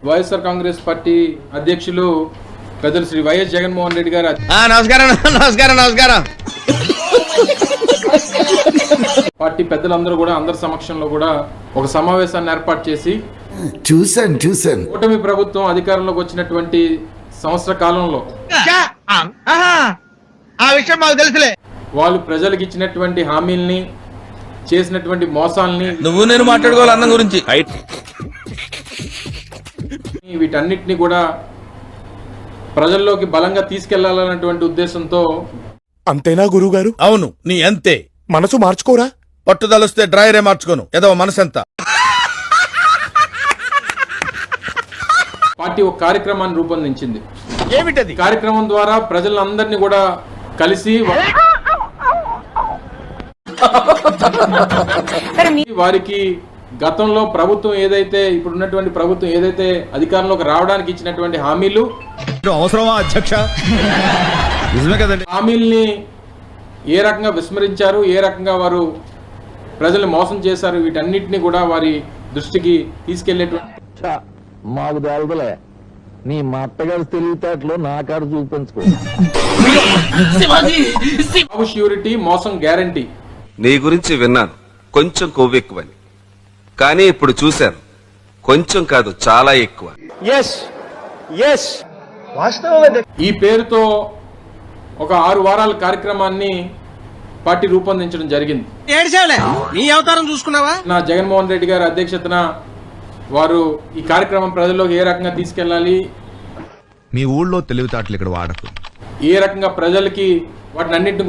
YSR Congress party అధ్యక్షులు పెద్దలు Shri YS Jaganmohan Reddy గారు నమస్కారం పార్టీ పెద్దలందరూ కూడా అందరి సమక్షంలో కూడా ఒక సమావేశాన్ని ఏర్పాటు చేసి చూశాను కూటమి ప్రభుత్వం అధికారంలోకి వచ్చినటువంటి సంవత్సర కాలంలో ఆ విషయం మాకు తెలుసులే. వాళ్ళు ప్రజలకు ఇచ్చినటువంటి హామీల్ని, చేసినటువంటి మోసాల్ని, నువ్వు నేను మాట్లాడుకోవాలి అన్నం గురించి, వీటన్నిటిని కూడా ప్రజల్లోకి బలంగా తీసుకెళ్లాలన్నటువంటి ఉద్దేశంతో. అంతేనా గురువుగారు? అవును, నీ అంతే. మనసు మార్చుకోరా? పట్టుదలొస్తే డ్రైరే మార్చుకోను, ఏదో మనసంత. పార్టీ ఒక కార్యక్రమాన్ని రూపొందించింది. ఏమిటది? కార్యక్రమం ద్వారా ప్రజలందరినీ కూడా కలిసి వారికి గతంలో ప్రభుత్వం ఏదైతే, ఇప్పుడు ఉన్నటువంటి ప్రభుత్వం ఏదైతే అధికారంలోకి రావడానికి ఇచ్చినటువంటి హామీలు, అవసరమా అధ్యక్ష? నిజమే కదండి. హామీల్ని ఏ రకంగా విస్మరించారు, ఏ రకంగా వారు ప్రజల్ని మోసం చేశారు, వీటన్నిటిని కూడా వారి దృష్టికి తీసుకెళ్లేటువంటి. మాకు తెలదలే, నీ మట్టగారు తెలివితేటలో నా కాడ చూపించుకో. ష్యూరిటీ, మోసం గ్యారంటీ. నీ గురించి విన్నాను, కొంచెం కొవ్వెక్కువని. కానీ ఇప్పుడు చూశాను, కొంచెం కాదు చాలా ఎక్కువ. ఈ పేరుతో ఒక 6 వారాల కార్యక్రమాన్ని పార్టీ రూపొందించడం జరిగింది. నీ అవతారం చూసుకున్నావా? నా జగన్మోహన్ రెడ్డి గారి అధ్యక్షతన వారు ఈ కార్యక్రమం ప్రజల్లోకి ఏ రకంగా తీసుకెళ్లాలి, మీ ఊళ్ళో తెలివితేటలు ఇక్కడ వాడకు, ఏ రకంగా ప్రజలకి వాటిని అన్నింటిని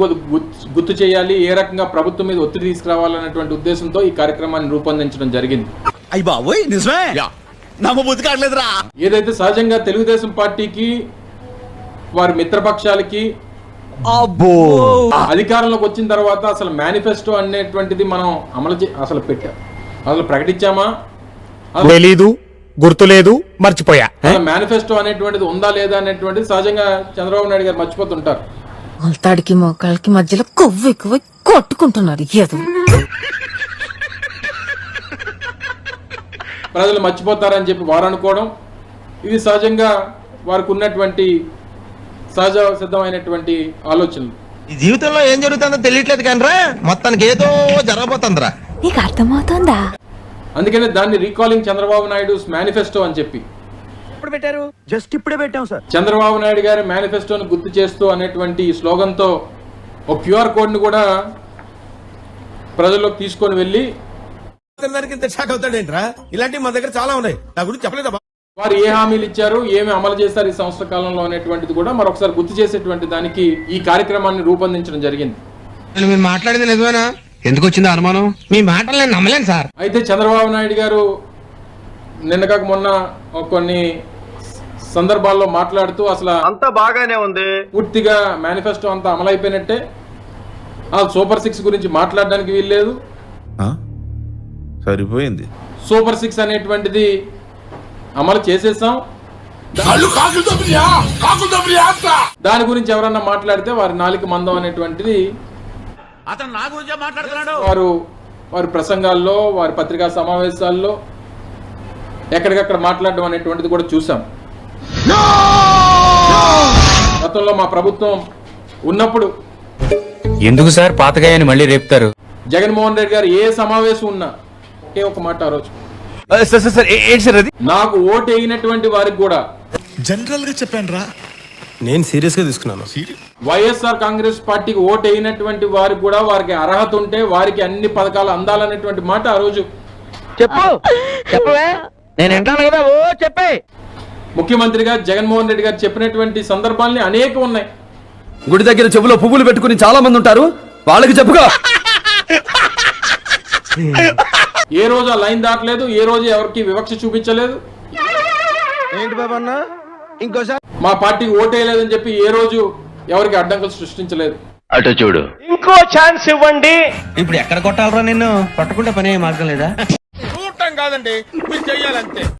గుర్తు చేయాలి, ఏ రకంగా ప్రభుత్వం మీద ఒత్తిడి తీసుకురావాలన్నటువంటి ఉద్దేశంతో ఈ కార్యక్రమాన్ని రూపొందించడం జరిగింది. అయ్య బాబోయ్, నిజమే? నమ్మబుద్ధి కావట్లేదురా. ఏదైతే సహజంగా తెలుగుదేశం పార్టీకి, వారి మిత్రపక్షాలకి అధికారంలోకి వచ్చిన తర్వాత అసలు మేనిఫెస్టో అనేటువంటిది మనం అసలు ప్రకటించామా? తెలీదు, గుర్తులేదు, మర్చిపోయా. మేనిఫెస్టో అనేటువంటిది ఉందా లేదా అనేటువంటిది సహజంగా చంద్రబాబు నాయుడు గారు మర్చిపోతుంటారు. మొలతాడికి మోకాళ్ళకి మధ్యలో కొవ్వు ఎక్కువ కొట్టుకుంటున్నారు. ప్రజలు మర్చిపోతారని చెప్పి వారు అనుకోవడం, ఇది సహజంగా వారికి ఉన్నటువంటి సహజ సిద్ధమైనటువంటి ఆలోచనలు. ఈ జీవితంలో ఏం జరుగుతుందో తెలియట్లేదు కానీ మొత్తానికి ఏదో జరగబోతుందిరా. నీకు అర్థమవుతుందా? అందుకనే దాన్ని రీకాలింగ్ చంద్రబాబు నాయుడు మేనిఫెస్టో అని చెప్పి పెట్టారు. జస్ట్ ఇప్పుడే పెట్టాం సార్. చంద్రబాబు నాయుడు గారి మేనిఫెస్టోను గుర్తు చేస్తూ అనేటువంటి స్లోగన్ తో ఒక క్యూఆర్ కోడ్ ను కూడా ప్రజల్లోకి తీసుకొని వెళ్ళి, ఇలాంటివి మా దగ్గర చాలా ఉన్నాయి, నా గురించి చెప్పలేదా? వారు ఏ హామీలు ఇచ్చారు, ఏమి అమలు చేస్తారు ఈ సంవత్సర కాలంలో అనేటువంటిది కూడా మరొకసారి గుర్తు చేసేటువంటి దానికి ఈ కార్యక్రమాన్ని రూపొందించడం జరిగింది. మీరు మాట్లాడింది నిజమేనా? ఎందుకు వచ్చింది అనుమానం? మీ మాటలు నేను నమ్మలేను సార్. అయితే చంద్రబాబు నాయుడు గారు నిన్న కాక మొన్న కొన్ని సందర్భాల్లో మాట్లాడుతూ అసలు అంతా బాగానే ఉంది, పూర్తిగా మేనిఫెస్టో అంతా అమలైపోయినట్టే, సూపర్ 6 గురించి మాట్లాడడానికి వీల్లేదు, సరిపోయింది, సూపర్ 6 అనేటువంటిది అమలు చేసేసాం, దాని గురించి ఎవరన్నా మాట్లాడితే వారి నాలుక మందం అనేటువంటిది వారి ప్రసంగాల్లో, వారి పత్రికా సమావేశాల్లో ఎక్కడికక్కడ మాట్లాడడం అనేటువంటిది కూడా చూసాం. గతంలో మా ప్రభుత్వం ఉన్నప్పుడు ఎందుకు సార్ పాతగాయని మళ్ళీ రేపుతారు? జగన్మోహన్ రెడ్డి గారు ఏ సమావేశం ఉన్నా ఒకే ఒక మాట, ఆ రోజు నాకు ఓటు వేయినటువంటి వారికి కూడా, జనరల్ గా చెప్పాను రా, నేను సీరియస్ గా తీసుకున్నాను. వైఎస్ఆర్ కాంగ్రెస్ పార్టీకి ఓటు వేయినటువంటి వారికి కూడా వారికి అర్హత ఉంటే వారికి అన్ని పథకాలు అందాలనేటువంటి మాట ఆ రోజు చెప్పవే, నేను వింటాను కదా. ఓ చెప్పే. ముఖ్యమంత్రిగా జగన్మోహన్ రెడ్డి గారు చెప్పినటువంటి సందర్భాలని అనేకం ఉన్నాయి. గుడి దగ్గర చెవులో పువ్వులు పెట్టుకుని చాలా మంది ఉంటారు, వాళ్ళకి చెప్పుగా. ఏ రోజు ఆ లైన్ దాటలేదు, ఏ రోజు ఎవరికి వివక్ష చూపించలేదు. ఏంటి బాబా అన్న, ఇంకోసారి మా పార్టీకి ఓటేయలేదని చెప్పి ఏ రోజు ఎవరికి అడ్డంకులు సృష్టించలేదు. అటు చూడు, ఇంకో ఛాన్స్ ఇవ్వండి. ఇప్పుడు ఎక్కడ కొట్టాలరా నిన్ను? కొట్టకుండా పనే మార్గం లేదా? చూడటం కాదండి, మీరు చెయ్యాలంతే.